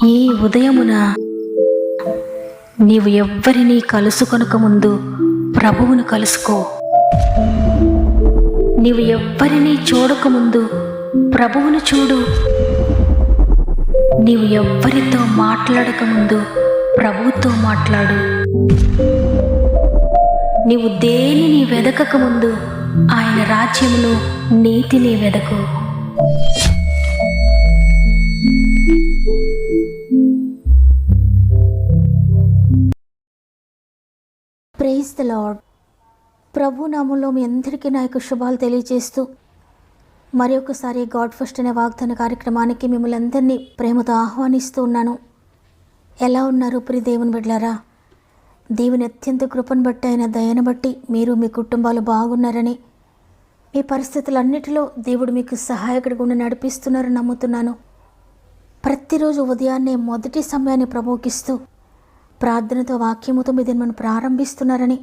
ఈ ఉదయమున నీవు ఎవ్వరినీ కలుసుకొనక ముందు ప్రభువును కలుసుకో. నీవు ఎవ్వరినీ చూడకముందు ప్రభువును చూడు. నీవు ఎవ్వరితో మాట్లాడకముందు ప్రభువుతో మాట్లాడు. నీవు దేనిని వెదకకముందు ఆయన రాజ్యమును నీతిని వెదకు. Praise the lord. ప్రభు నామంలో మీ అందరికీ నా యొక్క శుభాలు తెలియజేస్తూ మరి ఒకసారి గాడ్ ఫస్ట్ అనే వాగ్దాన కార్యక్రమానికి మిమ్మల్ని అందరినీ ప్రేమతో ఆహ్వానిస్తూ ఉన్నాను. ఎలా ఉన్నారు ప్రియ దేవుని బిడ్డలారా? దేవుని అత్యంత కృపను బట్టి, ఆయన దయను బట్టి మీరు మీ కుటుంబాలు బాగున్నారని, మీ పరిస్థితులన్నిటిలో దేవుడు మీకు సహాయకుడిగా ఉండి నడిపిస్తున్నారని నమ్ముతున్నాను. ప్రతిరోజు ఉదయాన్నే మొదటి సమయాన్ని ప్రభువుకిస్తూ ప్రార్థనతో, వాక్యముతో మీ దినమును ప్రారంభిస్తున్నారని,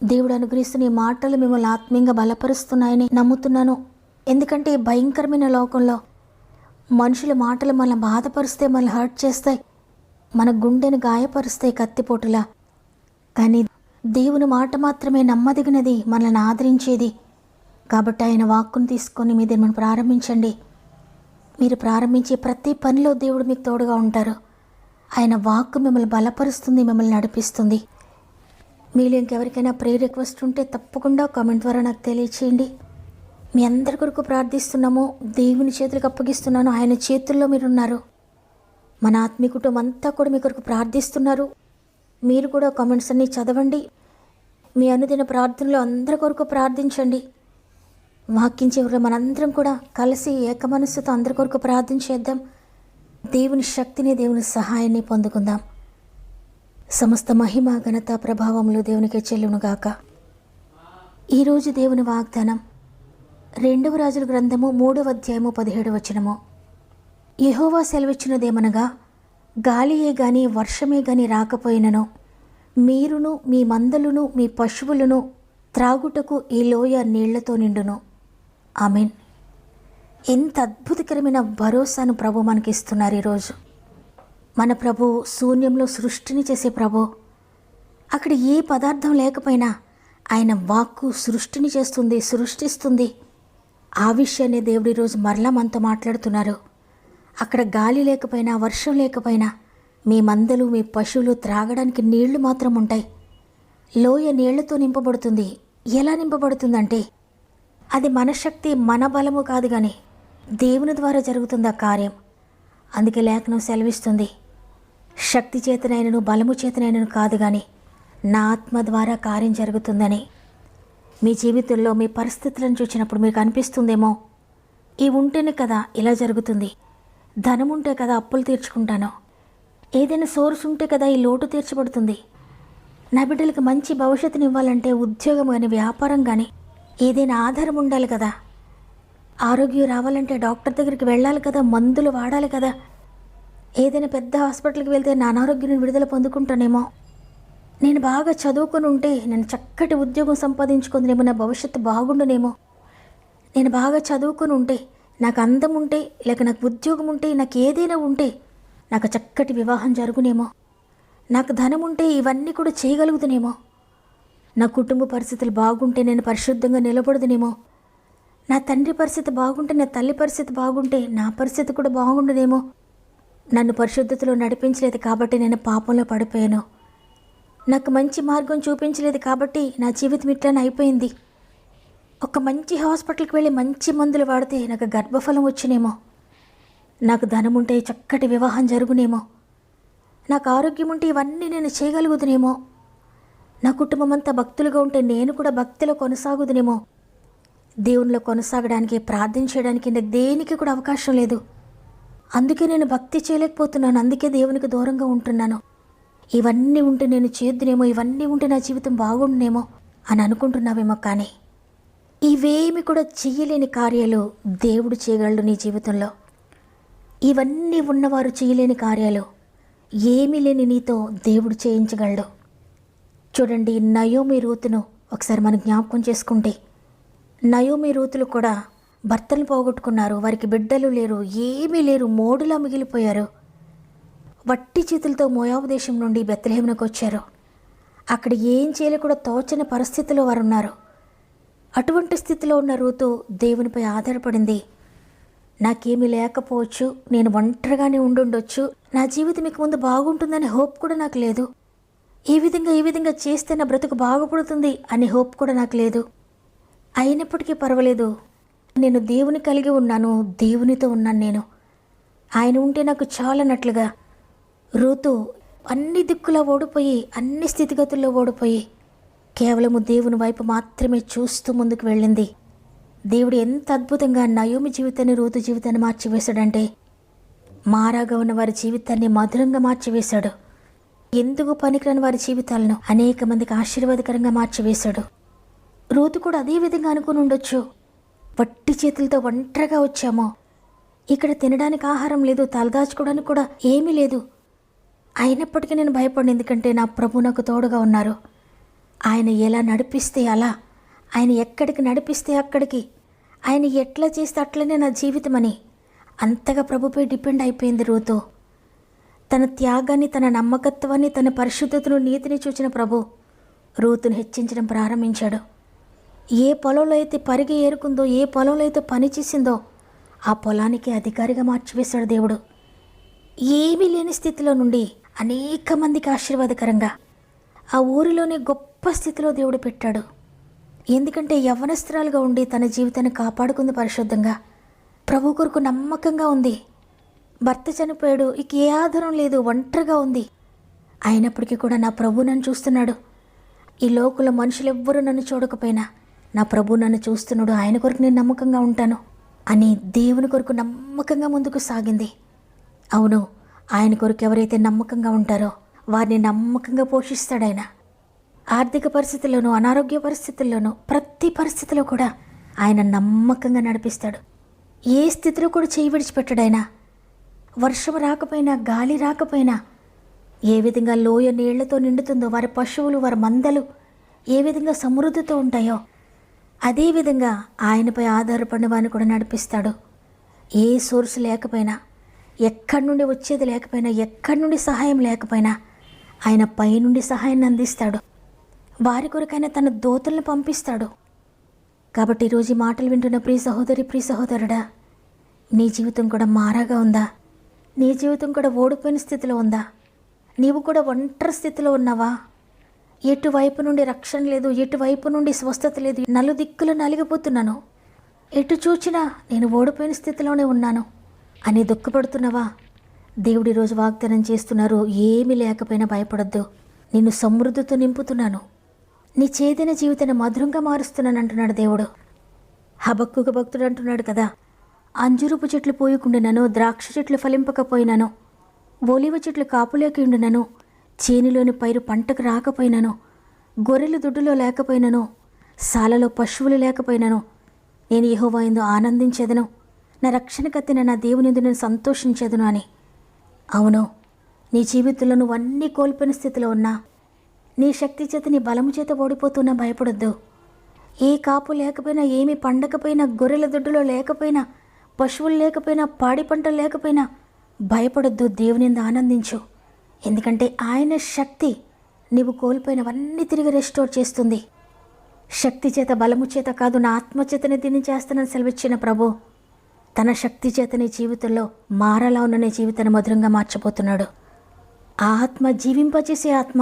దేవుడు అనుగ్రహిస్తున్న ఈ మాటలు మిమ్మల్ని ఆత్మీయంగా బలపరుస్తున్నాయని నమ్ముతున్నాను. ఎందుకంటే ఈ భయంకరమైన లోకంలో మనుషుల మాటలు మనల్ని బాధపరుస్తే, మనల్ని హర్ట్ చేస్తాయి, మన గుండెను గాయపరుస్తాయి కత్తిపోటులా. కానీ దేవుని మాట మాత్రమే నమ్మదగినది, మనల్ని ఆదరించేది. కాబట్టి ఆయన వాక్కును తీసుకొని మీ దినమును ప్రారంభించండి. మీరు ప్రారంభించే ప్రతి పనిలో దేవుడు మీకు తోడుగా ఉంటారు. ఆయన వాక్కు మిమ్మల్ని బలపరుస్తుంది, మిమ్మల్ని నడిపిస్తుంది. మీరు ఇంకెవరికైనా ప్రేయర్ రిక్వెస్ట్ ఉంటే తప్పకుండా కామెంట్ ద్వారా నాకు తెలియచేయండి. మీ అందరి కొరకు ప్రార్థిస్తున్నాము, దేవుని చేతులకు అప్పగిస్తున్నాను. ఆయన చేతుల్లో మీరున్నారు. మన ఆత్మీయ కుటుంబం అంతా కూడా మీ కొరకు ప్రార్థిస్తున్నారు. మీరు కూడా కామెంట్స్ అన్నీ చదవండి. మీ అనుదిన ప్రార్థనలో అందరి కొరకు ప్రార్థించండి. వాక్యం చివరిలో మనందరం కూడా కలిసి ఏక మనస్సుతో అందరి కొరకు ప్రార్థన చేద్దాం. దేవుని శక్తిని, దేవుని సహాయాన్ని పొందుకుందాం. సమస్త మహిమ, ఘనత, ప్రభావములు దేవునికే చెల్లునుగాక. ఈరోజు దేవుని వాగ్దానం 2వ రాజుల గ్రంథము 3వ అధ్యాయము 17వ వచనము. యెహోవా సెలవిచ్చినదేమనగా, గాలియే గాని వర్షమే గాని రాకపోయినను మీరును మీ మందలును మీ పశువులను త్రాగుటకు ఈ లోయ నీళ్లతో నిండును. ఆమేన్. ఎంత అద్భుతకరమైన భరోసాను ప్రభు మనకి ఇస్తున్నారు ఈరోజు. మన ప్రభు శూన్యంలో సృష్టిని చేసే ప్రభు. అక్కడ ఏ పదార్థం లేకపోయినా ఆయన వాక్కు సృష్టిని చేస్తుంది, సృష్టిస్తుంది. ఆ విషయాన్ని దేవుడు ఈరోజు మరలా మనతో మాట్లాడుతున్నారు. అక్కడ గాలి లేకపోయినా, వర్షం లేకపోయినా మీ మందలు, మీ పశువులు త్రాగడానికి నీళ్లు మాత్రం ఉంటాయి. లోయ నీళ్లతో నింపబడుతుంది. ఎలా నింపబడుతుందంటే అది మన శక్తి, మన బలము కాదు, కానీ దేవుని ద్వారా జరుగుతుంది ఆ కార్యం. అందుకే లేఖనం సెలవిస్తుంది, శక్తి చేతనైనను బలము చేతనైనను కాదు, కానీ నా ఆత్మ ద్వారా కార్యం జరుగుతుందని. మీ జీవితంలో మీ పరిస్థితులను చూసినప్పుడు మీకు అనిపిస్తుందేమో, ఇవి ఉంటేనే కదా ఇలా జరుగుతుంది, ధనం ఉంటే కదా అప్పులు తీర్చుకుంటాను, ఏదైనా సోర్స్ ఉంటే కదా ఈ లోటు తీర్చబడుతుంది, నా బిడ్డలకు మంచి భవిష్యత్తుని ఇవ్వాలంటే ఉద్యోగం కానీ, వ్యాపారం కానీ, ఏదైనా ఆధారం ఉండాలి కదా, ఆరోగ్యం రావాలంటే డాక్టర్ దగ్గరికి వెళ్ళాలి కదా, మందులు వాడాలి కదా, ఏదైనా పెద్ద హాస్పిటల్కి వెళ్తే నా అనారోగ్యం విడుదల పొందుకుంటానేమో, నేను బాగా చదువుకొని ఉంటే నేను చక్కటి ఉద్యోగం సంపాదించుకుందేమో, నా భవిష్యత్తు బాగుండునేమో, నేను బాగా చదువుకొని ఉంటే, నాకు అందం ఉంటే, లేక నాకు ఉద్యోగం ఉంటే, నాకు ఏదైనా ఉంటే నాకు చక్కటి వివాహం జరుగునేమో, నాకు ధనం ఉంటే ఇవన్నీ కూడా చేయగలుగుతునేమో, నా కుటుంబ పరిస్థితులు బాగుంటే నేను పరిశుద్ధంగా నిలబడుదునేమో, నా తండ్రి పరిస్థితి బాగుంటే, నా తల్లి పరిస్థితి బాగుంటే నా పరిస్థితి కూడా బాగుండునేమో, నన్ను పరిశుద్ధతలో నడిపించలేదు కాబట్టి నేను పాపంలో పడిపోయాను, నాకు మంచి మార్గం చూపించలేదు కాబట్టి నా జీవితం ఇట్లానే అయిపోయింది, ఒక మంచి హాస్పిటల్కి వెళ్ళి మంచి మందులు వాడితే నాకు గర్భఫలం వచ్చినేమో, నాకు ధనం ఉంటే చక్కటి వివాహం జరుగునేమో, నాకు ఆరోగ్యం ఉంటే ఇవన్నీ నేను చేయగలుగుతునేమో, నా కుటుంబం అంతా భక్తులుగా ఉంటే నేను కూడా భక్తిలో కొనసాగుదునేమో, దేవునిలో కొనసాగడానికి, ప్రార్థన చేయడానికి నాకు దేనికి కూడా అవకాశం లేదు, అందుకే నేను భక్తి చేయలేకపోతున్నాను, అందుకే దేవునికి దూరంగా ఉంటున్నాను, ఇవన్నీ ఉంటే నేను చేద్దునేమో, ఇవన్నీ ఉంటే నా జీవితం బాగుండునేమో అని అనుకుంటున్నావేమో. కానీ ఇవేమి కూడా చేయలేని కార్యాలు దేవుడు చేయగలడు నీ జీవితంలో. ఇవన్నీ ఉన్నవారు చేయలేని కార్యాలు ఏమీ లేని నీతో దేవుడు చేయించగలడు. చూడండి, నయోమి రూతును ఒకసారి మనం జ్ఞాపకం చేసుకుంటే, నయోమి రూతులు కూడా భర్తలు పోగొట్టుకున్నారు, వారికి బిడ్డలు లేరు, ఏమీ లేరు, మోడులా మిగిలిపోయారు. వట్టి చేతులతో మోయాబు దేశం నుండి బెత్లెహేమునకు వచ్చారు. అక్కడ ఏం చేయాలో కూడా తోచని పరిస్థితిలో వారు ఉన్నారు. అటువంటి స్థితిలో ఉన్న రూతు దేవునిపై ఆధారపడింది. నాకేమీ లేకపోవచ్చు, నేను ఒంటరిగానే ఉండుండొచ్చు, నా జీవితం ఇక ముందు బాగుంటుందనే హోప్ కూడా నాకు లేదు, ఈ విధంగా చేస్తే నా బ్రతుకు బాగుపడుతుంది అనే హోప్ కూడా నాకు లేదు. అయినప్పటికీ పర్వాలేదు, నేను దేవుని కలిగి ఉన్నాను, దేవునితో ఉన్నాను, నేను ఆయన ఉంటే నాకు చాలన్నట్లుగా రూతు అన్ని దిక్కులా ఓడిపోయి, అన్ని స్థితిగతుల్లో ఓడిపోయి కేవలము దేవుని వైపు మాత్రమే చూస్తూ ముందుకు వెళ్ళింది. దేవుడు ఎంత అద్భుతంగా నయోమి జీవితాన్ని, రూతు జీవితాన్ని మార్చివేశాడంటే మారాగా ఉన్న వారి జీవితాన్ని మధురంగా మార్చివేశాడు. ఎందుకు పనికిరాని వారి జీవితాలను అనేక మందికి ఆశీర్వాదకరంగా మార్చివేశాడు. రూతు కూడా అదే విధంగా అనుకుని ఉండొచ్చు. వట్టి చేతులతో ఒంటరిగా వచ్చామో, ఇక్కడ తినడానికి ఆహారం లేదు, తలదాచుకోవడానికి కూడా ఏమీ లేదు, అయినప్పటికీ నేను భయపడిన, ఎందుకంటే నా ప్రభు నాకు తోడుగా ఉన్నారు. ఆయన ఎలా నడిపిస్తే అలా, ఆయన ఎక్కడికి నడిపిస్తే అక్కడికి, ఆయన ఎట్లా చేస్తే అట్లనే నా జీవితం అని అంతగా ప్రభుపై డిపెండ్ అయిపోయింది రూతు. తన త్యాగాన్ని, తన నమ్మకత్వాన్ని, తన పరిశుద్ధతను, నీతిని చూచిన ప్రభు రూతును హెచ్చించడం ప్రారంభించాడు. ఏ పొలంలో అయితే పరిగి ఏరుకుందో, ఏ పొలంలో అయితే పని చేసిందో ఆ పొలానికి అధికారిగా మార్చివేశాడు దేవుడు. ఏమీ లేని స్థితిలో నుండి అనేక మందికి ఆశీర్వాదకరంగా ఆ ఊరిలోనే గొప్ప స్థితిలో దేవుడు పెట్టాడు. ఎందుకంటే యవ్వనస్త్రాలుగా ఉండి తన జీవితాన్ని కాపాడుకుంది పరిశుద్ధంగా, ప్రభు కొరకు నమ్మకంగా ఉంది. భర్త చనిపోయాడు, ఇక ఏ ఆధారం లేదు, ఒంటరిగా ఉంది, అయినప్పటికీ కూడా నా ప్రభు నన్ను చూస్తున్నాడు, ఈ లోకంలో మనుషులెవ్వరూ నన్ను చూడకపోయినా నా ప్రభు నన్ను చూస్తున్నాడు, ఆయన కొరకు నేను నమ్మకంగా ఉంటాను అని దేవుని కొరకు నమ్మకంగా ముందుకు సాగింది. అవును, ఆయన కొరకు ఎవరైతే నమ్మకంగా ఉంటారో వారిని నమ్మకంగా పోషిస్తాడు ఆయన. ఆర్థిక పరిస్థితుల్లోనూ, అనారోగ్య పరిస్థితుల్లోనూ, ప్రతి పరిస్థితిలో కూడా ఆయన నమ్మకంగా నడిపిస్తాడు. ఏ స్థితిలో కూడా చేయి విడిచిపెట్టాడు ఆయన. వర్షం రాకపోయినా, గాలి రాకపోయినా, ఏ విధంగా లోయ నీళ్లతో నిండుతుందో, వారి పశువులు, వారి మందలు ఏ విధంగా సమృద్ధితో ఉంటాయో అదేవిధంగా ఆయనపై ఆధారపడిన వారిని కూడా నడిపిస్తాడు. ఏ సోర్స్ లేకపోయినా, ఎక్కడి నుండి వచ్చేది లేకపోయినా, ఎక్కడి నుండి సహాయం లేకపోయినా ఆయన పైనుండి సహాయాన్ని అందిస్తాడు. వారి కొరకైనా తన దూతలను పంపిస్తాడు. కాబట్టి ఈరోజు ఈ మాటలు వింటున్న ప్రియ సహోదరి, ప్రియ సహోదరుడా, నీ జీవితం కూడా మారాగా ఉందా? నీ జీవితం కూడా ఓడిపోయిన స్థితిలో ఉందా? నీవు కూడా ఒంటరి స్థితిలో ఉన్నావా? ఎటువైపు నుండి రక్షణ లేదు, ఎటువైపు నుండి స్వస్థత లేదు, నలుదిక్కులు నలిగిపోతున్నాను, ఎటు చూచినా నేను ఓడిపోయిన స్థితిలోనే ఉన్నాను అని దుఃఖపడుతున్నావా? దేవుడు ఈరోజు వాగ్దానం చేస్తున్నారు, ఏమీ లేకపోయినా భయపడొద్దు, నిన్ను సమృద్ధితో నింపుతున్నాను, నీ చేదైన జీవితాన్ని మధురంగా మారుస్తున్నాను అంటున్నాడు దేవుడు. హబక్కుకు భక్తుడు అంటున్నాడు కదా, అంజురుపు చెట్లు పోయకుండినను, ద్రాక్ష చెట్లు ఫలింపకపోయినను, ఒలివ చెట్లు కాపులేకి ఉండినను, చేనిలోని పైరు పంటకు రాకపోయినను, గొర్రెలు దుడ్డులో లేకపోయినను, సాలలో పశువులు లేకపోయినను, నేను యెహోవా యందు ఆనందించేదను, నా రక్షణ కత్తిన నా దేవునిందు నేను సంతోషించేదను అని. అవును, నీ జీవితంలో నువ్వు అన్నీ కోల్పోయిన స్థితిలో ఉన్నా, నీ శక్తి చేత, నీ బలము చేత ఓడిపోతున్నా భయపడొద్దు. ఏ కాపు లేకపోయినా, ఏమీ పండకపోయినా, గొర్రెల దొడ్డులో లేకపోయినా, పశువులు లేకపోయినా, పాడి పంటలు లేకపోయినా భయపడొద్దు, దేవునిందు ఆనందించు. ఎందుకంటే ఆయన శక్తి నీవు కోల్పోయినవన్నీ తిరిగి రెస్టోర్ చేస్తుంది. శక్తి చేత, బలము చేత కాదు, నా ఆత్మచేతనే దీన్ని చేస్తానని సెలవిచ్చిన ప్రభు తన శక్తి చేత నీ జీవితంలో మారలా ఉన్న నీ జీవితాన్ని మధురంగా మార్చబోతున్నాడు. ఆ ఆత్మ జీవింపచేసే ఆత్మ,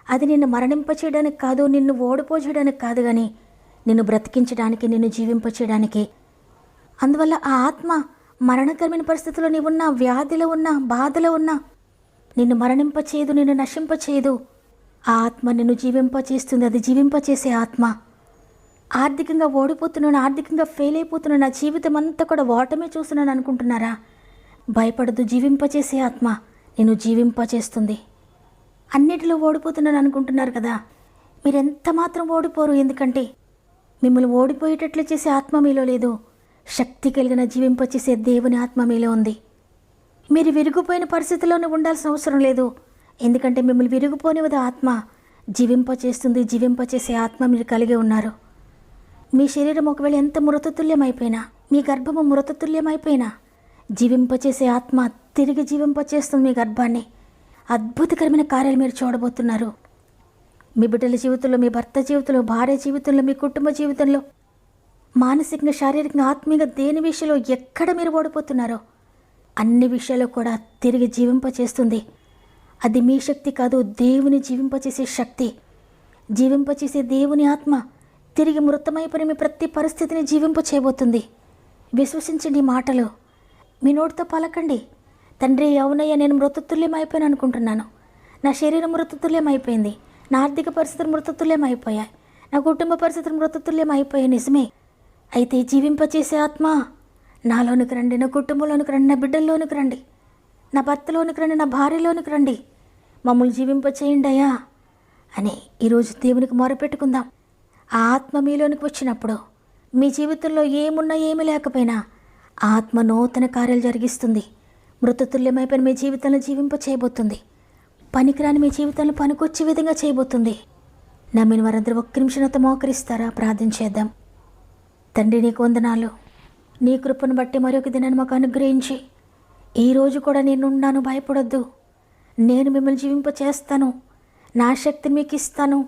అది నిన్ను మరణింపచేయడానికి కాదు, నిన్ను ఓడిపోచేయడానికి కాదు, కానీ నిన్ను బ్రతికించడానికి, నిన్ను జీవింపచేయడానికి. అందువల్ల ఆ ఆత్మ మరణకరమైన పరిస్థితుల్లో నీవున్నా, వ్యాధిలో ఉన్నా, బాధలో ఉన్నా నిన్ను మరణింపచేయదు, నిన్ను నశింపచేయదు. ఆ ఆత్మ నిన్ను జీవింపచేస్తుంది, అది జీవింపచేసే ఆత్మ. ఆర్థికంగా ఓడిపోతున్నాను, ఆర్థికంగా ఫెయిల్ అయిపోతున్నాను, నా జీవితం అంతా కూడా ఓటమే చూస్తున్నాను అనుకుంటున్నారా? భయపడదు, జీవింపచేసే ఆత్మ నిన్ను జీవింపచేస్తుంది. అన్నిటిలో ఓడిపోతున్నాను అనుకుంటున్నారు కదా, మీరెంత మాత్రం ఓడిపోరు. ఎందుకంటే మిమ్మల్ని ఓడిపోయేటట్లు చేసే ఆత్మ మీలో లేదు, శక్తి కలిగిన జీవింపచేసే దేవుని ఆత్మ మీలో ఉంది. మీరు విరిగిపోయిన పరిస్థితిలోనే ఉండాల్సిన అవసరం లేదు, ఎందుకంటే మిమ్మల్ని విరిగిపోనివది ఆత్మ, జీవింపచేస్తుంది. జీవింపచేసే ఆత్మ మీరు కలిగి ఉన్నారు. మీ శరీరం ఒకవేళ ఎంత మృతతుల్యమైపోయినా, మీ గర్భము మృతతుల్యమైపోయినా, జీవింపచేసే ఆత్మ తిరిగి జీవింపచేస్తుంది మీ గర్భాన్ని. అద్భుతకరమైన కార్యాలు మీరు చూడబోతున్నారు. మీ బిడ్డల జీవితంలో, మీ భర్త జీవితంలో, భార్య జీవితంలో, మీ కుటుంబ జీవితంలో, మానసికంగా, శారీరకంగా, ఆత్మీయంగా దేని విషయంలో ఎక్కడ మీరు ఓడిపోతున్నారో అన్ని విషయాల్లో కూడా తిరిగి జీవింపచేస్తుంది. అది మీ శక్తి కాదు, దేవుని జీవింపచేసే శక్తి. జీవింపచేసే దేవుని ఆత్మ తిరిగి మృతమైపోయిన మీ ప్రతి పరిస్థితిని జీవింపచేయబోతుంది. విశ్వసించండి ఈ మాటలు. మీ నోటితో పలకండి. తండ్రి, అవునయ్యా, నేను మృతతుల్యం అయిపోయాను అనుకుంటున్నాను. నా శరీరం మృతతుల్యం అయిపోయింది. నా ఆర్థిక పరిస్థితులు మృతతుల్యం అయిపోయాయి. నా కుటుంబ పరిస్థితులు మృతతుల్యం అయిపోయాయి. నిజమే. అయితే జీవింపచేసే ఆత్మ నాలోనికి రండి, నా కుటుంబంలోనికి రండి, నా బిడ్డల్లోనికి రండి, నా భర్తలోనికి రండి, నా భార్యలోనికి రండి, మమ్మల్ని జీవింపచేయండి అయ్యా అని ఈరోజు దేవునికి మొరపెట్టుకుందాం. ఆ ఆత్మ మీలోనికి వచ్చినప్పుడు మీ జీవితంలో ఏమున్నా ఏమీ లేకపోయినా ఆత్మ నూతన కార్యాలు జరిగిస్తుంది. మృతతుల్యమైపోయిన మీ జీవితంలో జీవింపచేయబోతుంది. పనికిరాని మీ జీవితంలో పనికొచ్చే విధంగా చేయబోతుంది. నమ్మిన వారందరూ ఒక్క నిమిషంతో మోకరిస్తారా? ప్రార్థన చేద్దాం. తండ్రి, నీకు వందనాలు. నీ కృపను బట్టి మరొక దినాన్ని మాకు అనుగ్రహించి ఈరోజు కూడా నేనున్నాను, భయపడొద్దు, నేను మిమ్మల్ని జీవింపచేస్తాను, నా శక్తిని మీకు ఇస్తాను.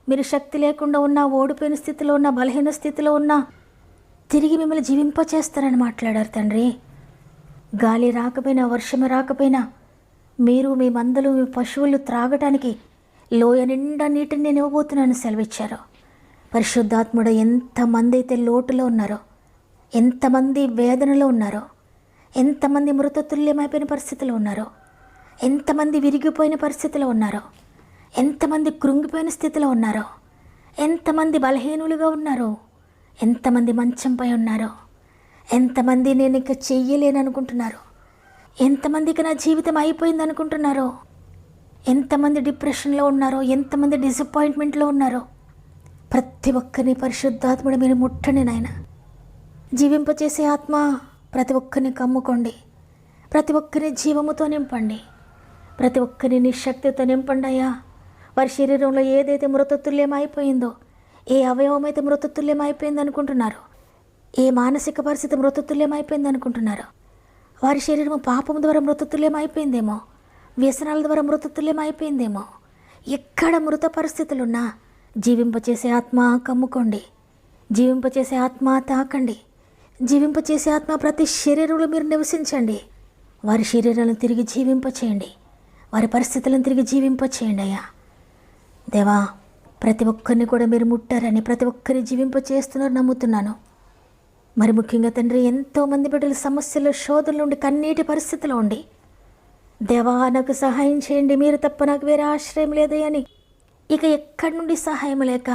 మీరు శక్తి లేకుండా ఉన్నా, ఓడిపోయిన స్థితిలో ఉన్నా, బలహీన స్థితిలో ఉన్నా తిరిగి మిమ్మల్ని జీవింపచేస్తారని మాట్లాడారు తండ్రి. గాలి రాకపోయినా, వర్షం రాకపోయినా మీరు, మీ మందలు, మీ పశువులు త్రాగటానికి లోయ నిండా నీటిని నేను ఇవ్వబోతున్నాను సెలవిచ్చారు. పరిశుద్ధాత్ముడు, ఎంతమంది అయితే లోటులో ఉన్నారో, ఎంతమంది వేదనలో ఉన్నారో, ఎంతమంది మృతతుల్యమైపోయిన పరిస్థితిలో ఉన్నారో, ఎంతమంది విరిగిపోయిన పరిస్థితిలో ఉన్నారో, ఎంతమంది కృంగిపోయిన స్థితిలో ఉన్నారో, ఎంతమంది బలహీనులుగా ఉన్నారో, ఎంతమంది మంచంపై ఉన్నారో, ఎంతమంది నేను ఇక చెయ్యలేను అనుకుంటున్నారో, ఎంతమందికి నా జీవితం అయిపోయింది అనుకుంటున్నారో, ఎంతమంది డిప్రెషన్లో ఉన్నారో, ఎంతమంది డిసప్పాయింట్మెంట్లో ఉన్నారో, ప్రతి ఒక్కరిని పరిశుద్ధాత్ముడు మీరు ముట్టండి నాయన. జీవింపచేసే ఆత్మ ప్రతి ఒక్కరిని కమ్ముకోండి. ప్రతి ఒక్కరిని జీవముతో నింపండి. ప్రతి ఒక్కరిని నీ శక్తితో నింపండి అయ్యా. వారి శరీరంలో ఏదైతే మృతతుల్యం అయిపోయిందో, ఏ అవయవం అయితే మృతతుల్యం అయిపోయింది అనుకుంటున్నారో, ఏ మానసిక పరిస్థితి మృతతుల్యం అయిపోయింది అనుకుంటున్నారో, వారి శరీరం పాపం ద్వారా మృతతుల్యం అయిపోయిందేమో, వ్యసనాల ద్వారా మృతతుల్యం అయిపోయిందేమో, ఎక్కడ మృత పరిస్థితులున్నా జీవింపచేసే ఆత్మ కమ్ముకోండి. జీవింపచేసే ఆత్మ తాకండి. జీవింపచేసే ఆత్మ ప్రతి శరీరంలో మీరు నివసించండి. వారి శరీరాలను తిరిగి జీవింపచేయండి. వారి పరిస్థితులను తిరిగి జీవింపచేయండి అయ్యా. దేవా, ప్రతి ఒక్కరిని కూడా మీరు ముట్టారని, ప్రతి ఒక్కరిని జీవింపచేస్తున్నారు నమ్ముతున్నాను. మరి ముఖ్యంగా తండ్రి, ఎంతోమంది బిడ్డల సమస్యలు, శోధనలు ఉండి, కన్నీటి పరిస్థితిలో ఉండి, దేవా నాకు సహాయం చేయండి, మీరు తప్ప నాకు వేరే ఆశ్రయం లేదయ్యని ఇక ఎక్కడి నుండి సహాయం లేక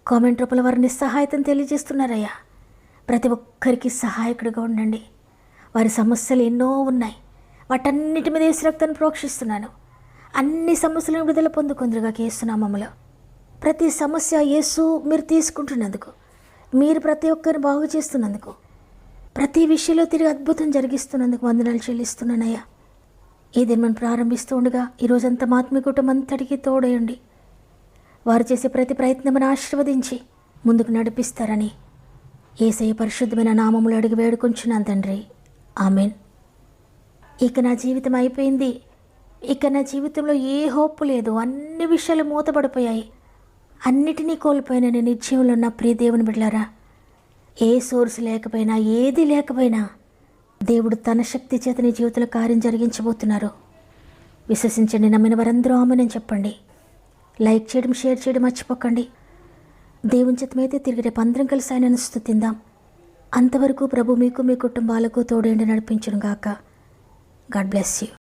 కామెంట్ రూపంలో వారిని సహాయతం తెలియజేస్తున్నారయ్యా. ప్రతి ఒక్కరికి సహాయకుడిగా ఉండండి. వారి సమస్యలు ఎన్నో ఉన్నాయి, వాటన్నిటి మీద యేసు రక్తాన్ని ప్రోక్షిస్తున్నాను. అన్ని సమస్యలను విడుదల పొందుకుందురుగా యేసునామములో. ప్రతి సమస్య యేసు మీరు తీసుకుంటున్నందుకు, మీరు ప్రతి ఒక్కరిని బాగు చేస్తున్నందుకు, ప్రతి విషయంలో తిరిగి అద్భుతం జరిగిస్తున్నందుకు వందనాలు చెల్లిస్తున్నానయ్యా. ఈ దినం ప్రారంభిస్తూ ఉండగా ఈరోజంతా మా ఆత్మీయ కుటుంబం అంతటికీ తోడేయండి. వారు చేసే ప్రతి ప్రయత్నమును ఆశీర్వదించి ముందుకు నడిపిస్తారని యేసయ్య పరిశుద్ధమైన నామములో అడిగి వేడుకొంచున్నాను తండ్రి. ఆమెన్. ఇక నా జీవితం అయిపోయింది, ఇక నా జీవితంలో ఏ హోప్ లేదు, అన్ని విషయాలు మూతపడిపోయాయి, అన్నిటినీ కోల్పోయిన నేను నిత్యంలో ఉన్న ప్రియ దేవుని బిడ్డలారా, ఏ సోర్స్ లేకపోయినా, ఏది లేకపోయినా దేవుడు తన శక్తి చేత నీ జీవితంలో కార్యం జరిగించబోతున్నారు. విశ్వసించండి. నమ్మిన వారందరూ ఆమెనని చెప్పండి. లైక్ చేయడం, షేర్ చేయడం మర్చిపోకండి. దేవుని చిత్తమైతే తిరిగి రేపు అందరం కలిసి ఆయనను స్తుతిందాం. అంతవరకు ప్రభు మీకు, మీ కుటుంబాలకు తోడేండి నడిపించును గాక. God bless you.